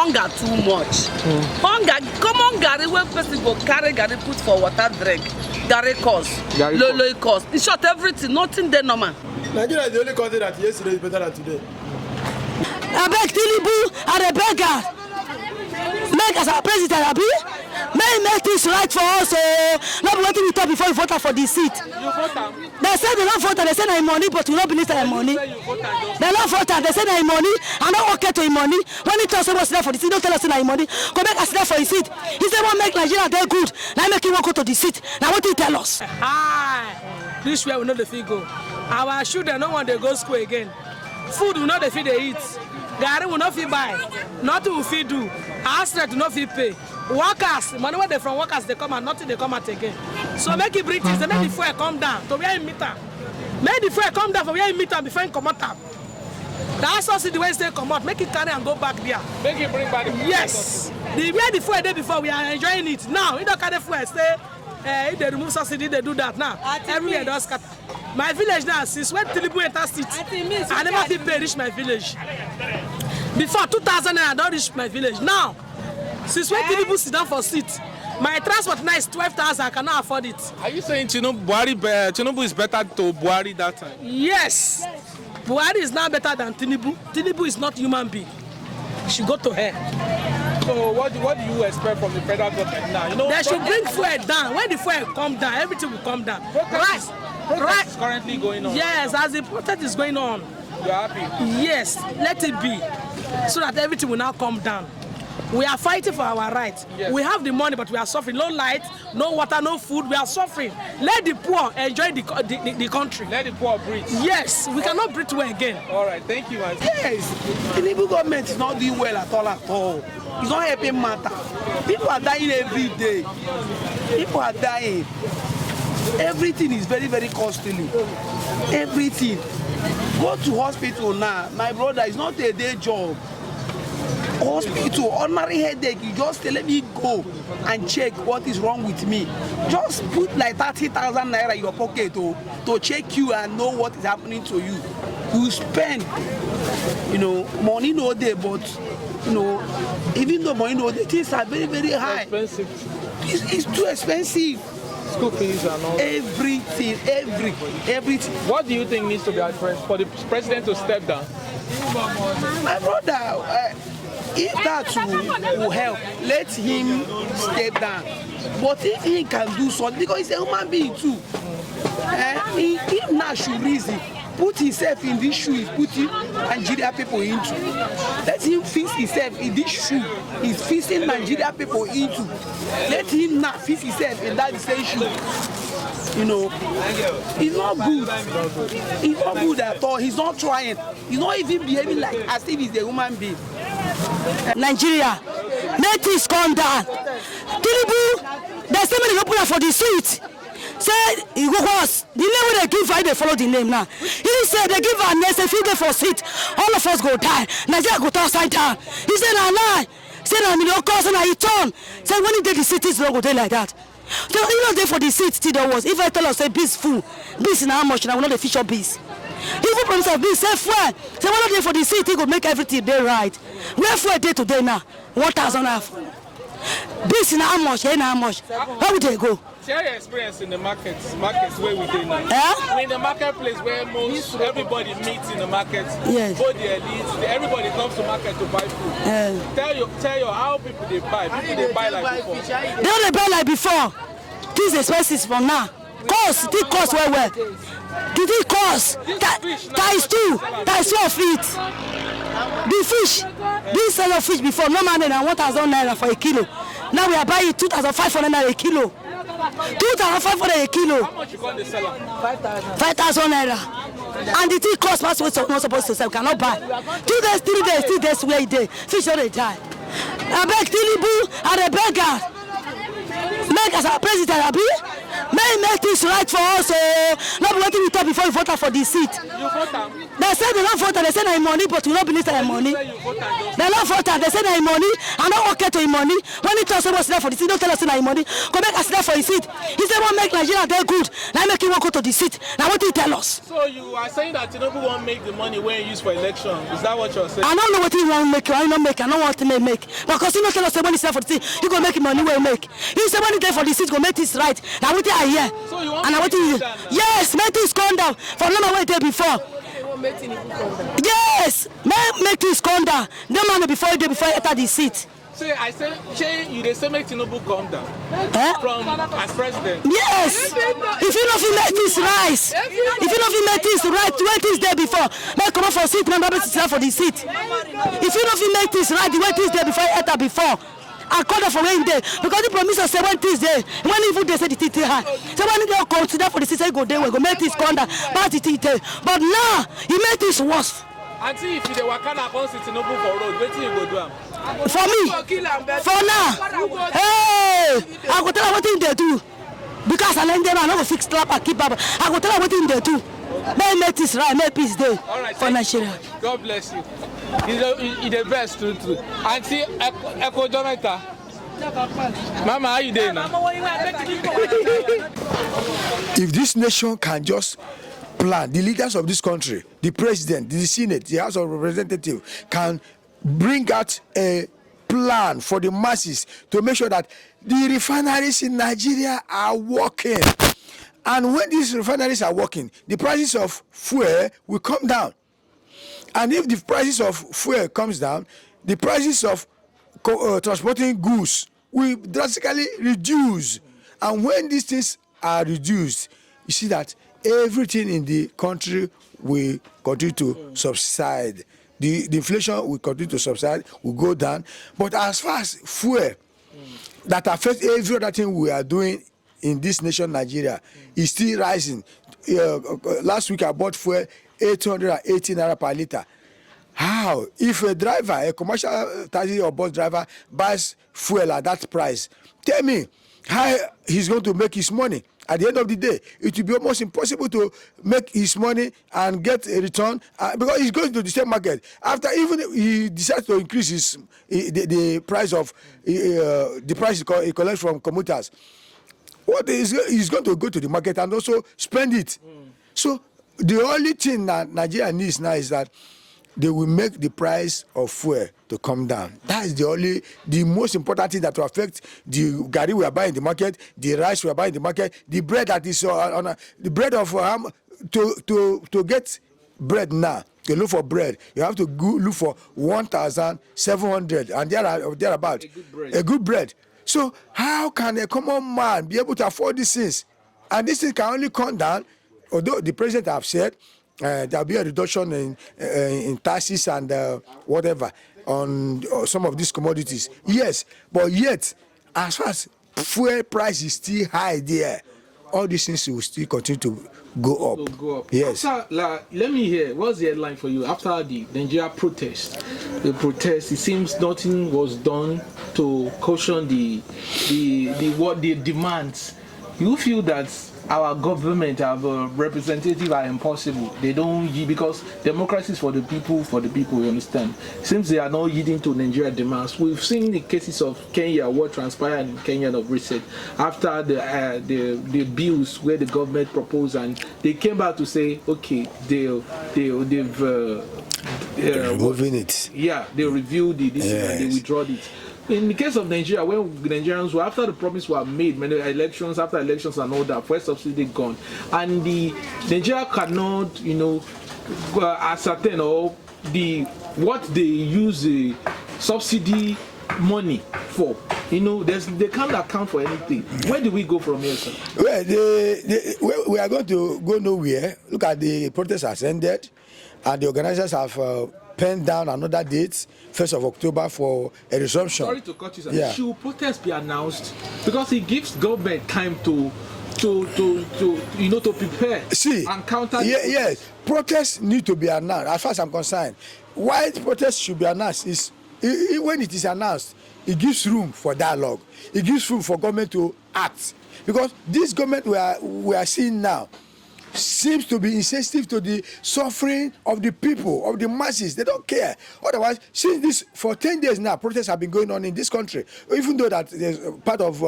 hunger too much. Hunger, common garri where person go carry garri put for water drink. Garri cost, low cost. In short, everything, nothing there normal. Nigeria is the only country that yesterday is better than today. I beg Tinubu and the beggar. Make as our president, Abi. May make this right for us. Not what we talk before we vote for the seat. They say they don't vote, they say they money, but we don't believe they money. They don't vote, they say they money. I'm not okay to money. When he tells us there for the seat, don't tell us they money. Go make us there for the seat. He said, "What make Nigeria they good? Now make him go to the seat." Now what do you tell us? This way we know the fee go. Our children don't want to go school again. Food will not the feed they eat. Garri will not feed buy. Nothing will feed do. House rent will not feed pay. Workers, money where they from workers they come and nothing they come out again. So make it British, they make the fuel come down to where you meet them. Make the fuel come down for where you meet them before you come out. That's also the way they come out. Make it carry and go back there. Make it bring back the fuel. Yes. The way the fuel day before we are enjoying it. Now you don't carry fuel, stay. If they remove subsidy, they do that now. Everywhere does scatter. My village now, since when Tinubu enter state, I never did pay reach my village. Before 2000, I don't reach my village. Now, since when Tinubu sit down for seat, my transport now is 12,000. I cannot afford it. Are you saying Tinubu is better to Buhari that time? Yes. Buhari is now better than Tinubu. Tinubu is not human being. She go to her. So what do you expect from the federal government now? You know, they should bring fuel down. When the fuel come down, everything will come down. Protest is currently going on. Yes, as the protest is going on. You are happy? Yes, let it be. So that everything will now come down. We are fighting for our rights. Yes. We have the money, but we are suffering. No light, no water, no food. We are suffering. Let the poor enjoy the country. Let the poor breathe. Yes, we cannot breathe well again. All right, thank you, man. Yes, the Tinubu government is not doing well at all. It's not helping matter. People are dying every day. People are dying. Everything is very, very costly. Everything. Go to hospital now. My brother, it's not a day job. Hospital, ordinary headache, you just let me go and check what is wrong with me. Just put like 30,000 naira in your pocket to check you and know what is happening to you. You spend, money no day, but even though money no day, things are very, very high. Expensive. It's too expensive. School fees and all. Everything. What do you think needs to be addressed for the president to step down? My brother, if that will help, let him step down. But if he can do something, because he's a human being too, he now should reason. Put himself in this shoe he's putting Nigeria people into. Let him fix himself in this shoe he's fixing Nigeria people into. Let him not fix himself in that same shoe. It's not good. It's not good at all. He's not trying. He's not even behaving like as if he's a human being. Nigeria, let this come down. Tinubu, there's so many people for the seat. Say he go us. The name they give, they follow the name now. He said they give our name, say feed them for seat. All of us go die. Nigeria go to outside down. He said I lie. Say I mean, of course, and I turn. Say when he did the cities, don't go there like that. So you know there for the seat still there was. If I tell us say bees full, bees in how much now we know the fish or bees. Even promise of bees say fuel. Say when there for the seat, he go make everything there right. Where fuel day to day now? 1,000 half. Bees in how much? In how much? How would they go? Share your experience in the markets where we do now. In the marketplace where everybody meets in the market, yes. Both the elites, everybody comes to market to buy food. Tell you how people they buy. People they buy like before. They don't buy like before. These expenses from now. Cost, it cost well. Did it cost? Times 2 of it. The fish, this sell of fish before no man than 1,000 naira for a kilo. Now we are buying 2,500 naira a kilo. 2,500 a kilo. How much you got the seller? 5,000 naira. And the thing cost much what not supposed to sell. We cannot buy. 2 days, 3 days, 3 days where they fish already die. I beg Tinubu and the beggar. Make as our president, Abi. May make this right for us. Not waiting we talk before we vote for the seat. You vote am? They say they don't vote. They say they money, but we don't believe they money. They don't vote. They say they money. I'm not okay to money. When he tells us there for the seat, don't tell us they money. Go make us there for the seat. He said, "What make Nigeria very good? Now make him go to the seat." Now what do you tell us? So you are saying that Tinubu won't make the money when he used for election? Is that what you're saying? I don't know what he want to make. I don't make. I don't want to make. Because he don't tell us when he's there for the seat, he go make money where he make. He said when he's there for the seat, go make this right. Now what I hear? So you want and I want to yes, make this come down for no matter what day before. Yes, make this come down. No man before the day before you enter the seat. See, I say, you they say make Tinubu come down from as president. Yes, if you know if you make this right, if you know if you make this right, wait this day before. Make come for seat, remember to for the seat. If you know if you make this right, wait this day before you enter before. I called for rain day because the promise of 70 days. When even they say the TT high, so when they consider for the season go there, we go make this conda, but the TT. But now he made this worse. And see if they were kind of on Tinubu for road, waiting you go do am. For me, for now, hey, I go tell them what they do because I learn them. I don't fix slap and keep up. I go tell them what they do. They make this right, make peace day for Nigeria. God bless you. He's the best, true. And see, Echo Jonathan. Mama, how you doing now? If this nation can just plan, the leaders of this country, the president, the Senate, the House of Representatives can bring out a plan for the masses to make sure that the refineries in Nigeria are working. And when these refineries are working, the prices of fuel will come down. And if the prices of fuel comes down, the prices of transporting goods will drastically reduce. And when these things are reduced, you see that everything in the country will continue to subside. The inflation will continue to subside, will go down. But as far as fuel that affects every other thing we are doing in this nation, Nigeria, is still rising. Last week I bought fuel 880 naira per liter. How? If a driver, a commercial taxi or bus driver buys fuel at that price, tell me how he's going to make his money. At the end of the day, it will be almost impossible to make his money and get a return because he's going to the same market. After even he decides to increase the price of the price he collects from commuters, what he's going to go to the market and also spend it. So the only thing that Nigeria needs now is that they will make the price of fuel to come down. That is the most important thing that will affect the garri we are buying in the market, the rice we are buying in the market, the bread that is the bread of to get bread now. To look for bread, you have to go look for 1,700 and thereabout. A good bread. So how can a common man be able to afford these things? And this thing can only come down, although the president have said there will be a reduction in taxes and whatever on some of these commodities. Yes, but yet, as far as fuel price is still high there, all these things will still continue to go up. Yes. After, let me hear, what's the headline for you? After the Nigeria protest, it seems nothing was done to caution the demands. You feel that our government, our representatives are impossible. They don't yield because democracy is for the people, you understand. Since they are not yielding to Nigeria demands, we've seen the cases of Kenya, what transpired in Kenya of recent, after the bills where the government proposed and they came back to say, okay, they're removing it. Yeah, they reviewed it, and they withdrew it. In the case of Nigeria, when Nigerians were, after the promise were made, many elections, after elections and all that, first subsidy gone, and Nigeria cannot, ascertain or what they use the subsidy money for. They can't account for anything. Where do we go from here, sir? Well, we are going to go nowhere. Look at the protest has ended, and the organizers have penned down another date, 1st of October, for a resumption. Sorry to cut you, sir. Yeah. Should protest be announced? Because it gives government time to prepare and counter. Yes, protests need to be announced. As far as I'm concerned, why protest should be announced is when it is announced, it gives room for dialogue. It gives room for government to act. Because this government we are seeing now seems to be insensitive to the suffering of the people, of the masses. They don't care. Otherwise, since this, for 10 days now, protests have been going on in this country. Even though that there's part of,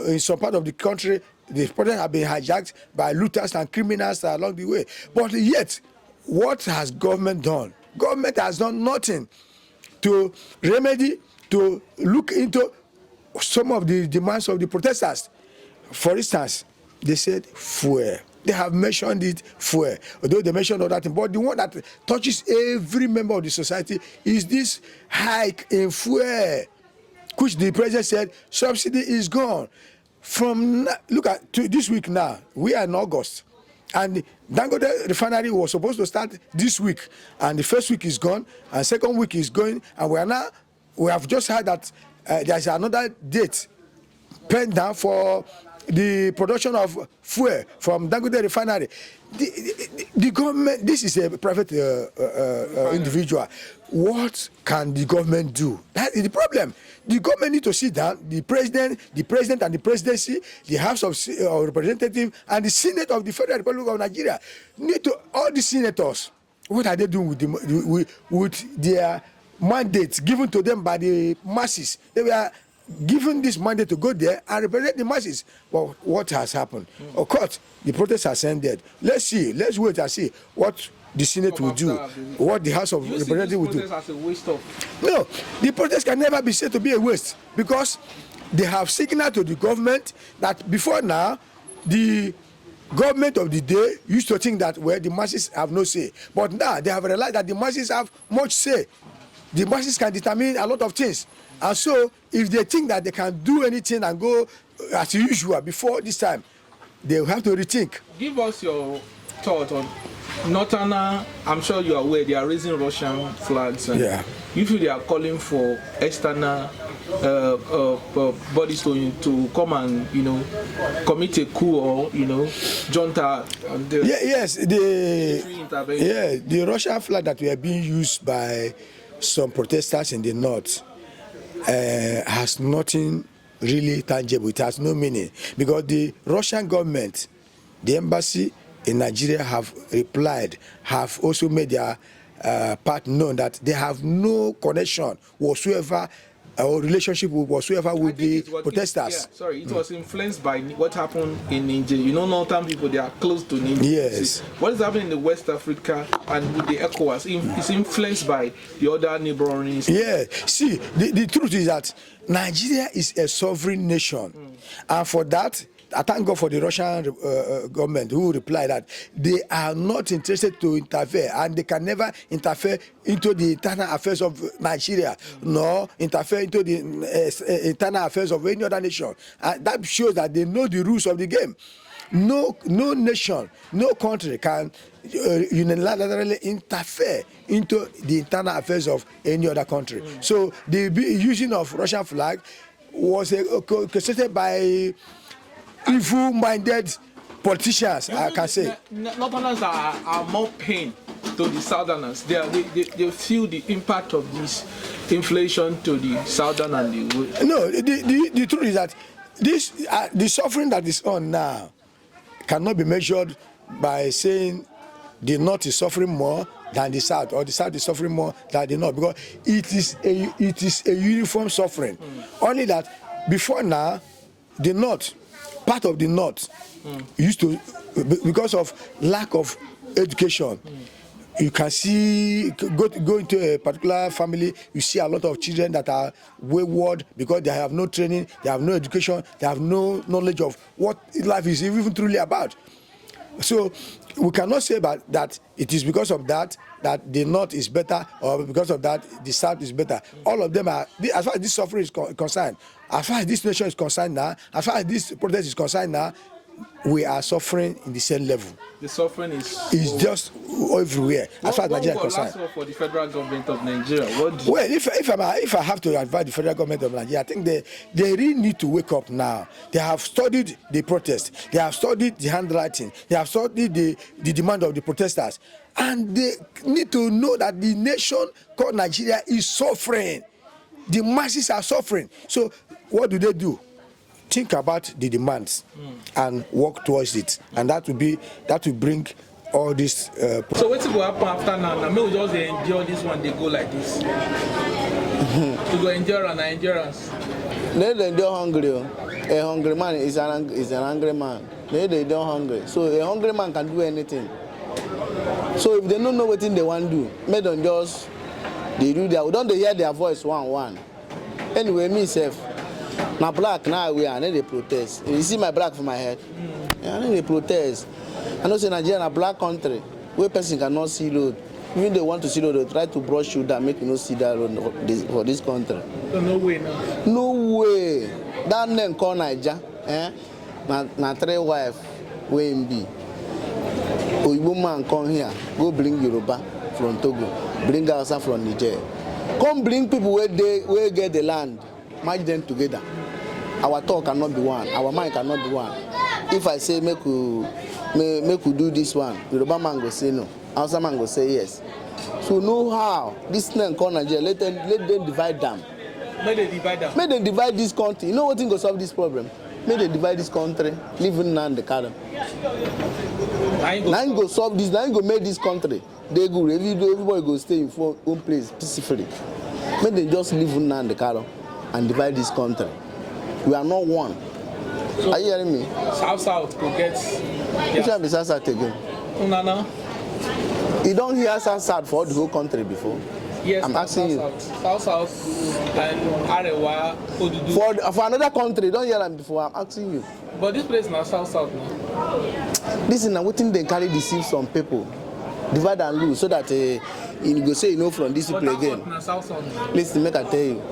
in some part of the country, the protests have been hijacked by looters and criminals along the way. But yet, what has government done? Government has done nothing to remedy, to look into some of the demands of the protesters. For instance, they said fuel. They have mentioned it fuel, although they mentioned other things. But the one that touches every member of the society is this hike in fuel, which the president said subsidy is gone. From look at to this week now, we are in August, and Dangote refinery was supposed to start this week, and the first week is gone, and second week is going, and we have just heard that there is another date penned down for the production of fuel from Dangote refinery. The government, this is a private individual. What can the government do? That is the problem. The government need to sit down. The president and the presidency, the House of Representatives, and the Senate of the Federal Republic of Nigeria need to, all the senators, what are they doing with their mandates given to them by the masses? They were given this mandate to go there and represent the masses. But what has happened? Of course, the protests are ended. Let's wait and see what the Senate will do, what the House of Representatives will do. As a waste of... No, the protest can never be said to be a waste, because they have signaled to the government that before now, the government of the day used to think that, well, the masses have no say. But now they have realized that the masses have much say. The masses can determine a lot of things. And so, if they think that they can do anything and go as usual before this time, they will have to rethink. Give us your thought on Northern. I'm sure you are aware they are raising Russian flags. And Yeah. you feel they are calling for external bodies to come and commit a coup or junta. Yes, the Russian flag that were being used by some protesters in the north has nothing really tangible. It has no meaning, because the Russian government, the embassy in Nigeria have also made their part known that they have no connection whatsoever or relationship whatsoever with the protesters. It was influenced by what happened in Nigeria. Northern people, they are close to Nigeria. Yes. What is happening in the West Africa and with the ECOWAS is influenced by the other neighboring states. Yeah. See, the truth is that Nigeria is a sovereign nation, and for that, I thank God for the Russian government who replied that they are not interested to interfere, and they can never interfere into the internal affairs of Nigeria, nor interfere into the internal affairs of any other nation. And that shows that they know the rules of the game. No nation, no country can unilaterally interfere into the internal affairs of any other country. So the using of Russian flag was orchestrated by evil-minded politicians, I can say. Northerners are more pain to the Southerners. They feel the impact of this inflation to the Southern and the... No, the truth is that the suffering that is on now cannot be measured by saying the North is suffering more than the South, or the South is suffering more than the North, because it is a uniform suffering. Only that before now, the North, part of the North, used to, because of lack of education, you can see, go into a particular family, you see a lot of children that are wayward because they have no training, they have no education, they have no knowledge of what life is even truly about. So we cannot say that it is because of that the North is better, or because of that the South is better. All of them are, as far as this suffering is concerned, as far as this nation is concerned now, as far as this protest is concerned now, we are suffering in the same level. The suffering is just everywhere, as far as Nigeria is concerned. What for the federal government of Nigeria? Well, if I have to advise the federal government of Nigeria, I think they really need to wake up now. They have studied the protest, they have studied the handwriting, they have studied the demand of the protesters, and they need to know that the nation called Nigeria is suffering. the masses are suffering. So what do? Think about the demands and work towards it, and that will bring all this. So what's going to happen after now? Now maybe we just endure this one. They go like this. To go endure an endurance. They don't hungry. A hungry man is an angry man. They don't hungry. So a hungry man can do anything. So if they don't know what thing they want to do, make them just they do that. We don't hear their voice one. Anyway, me self. Now black now we are they protest. You see my black for my head. Yeah, they protest. I know say Nigeria a black country where person cannot see road. Even they want to see road, they try to brush you down, make you not see that road for this country. So no way now. No way. That name called Niger. Na 3 wife wey be. Oyibo man come here, go bring Yoruba from Togo, bring Hausa from Niger. Come bring people where get the land, match them together. Our talk cannot be one, our mind cannot be one. If I say make we do this one, Yoruba man go say no, Hausa man go say yes. So know how this name called Nigeria, let them divide them. Make they divide them. Make them divide this country. You know what thing go solve this problem? Make they divide this country, leave now in the carry. Now go solve this, now go make this country. They go everybody go stay in one place peacefully. Make they just leave now in the carry and divide this country. We are not one. So, are you hearing me? South go get. Which one be South again? No. You don't hear South for the whole country before? Yes, I'm asking you. South and Arewa, Odudu. For another country, you don't hear them before. I'm asking you. But this place now South now. This is now what they carry deceive some people, divide and lose, so that you go say you know from this people again. Listen, make I tell you.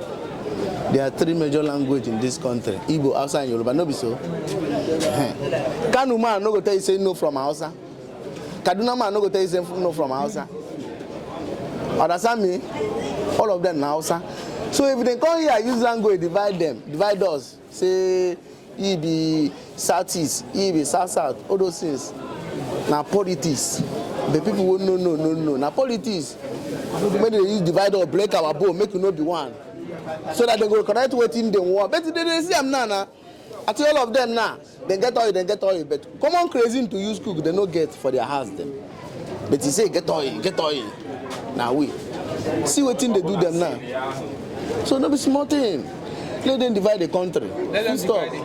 There are 3 major languages in this country: Igbo, Hausa, and Yoruba. No be so. Kanu man no go tell you say no from Hausa. Kaduna man no go tell you say no from Hausa. Understand me? All of them now Hausa. So if they come here use language divide us. Say he be Southeast, he be South, all those things. Now politics. The people will no. Now politics. When they use divide or break our bone, make you not be one. So that they go correct waiting they want. But they see them now. I tell all of them now. They get oil. But common crazy to use cook, they no get for their house them. But you say get oil. Now we see what thing they do them now. So no be small thing. Let them divide the country. Let them divide it.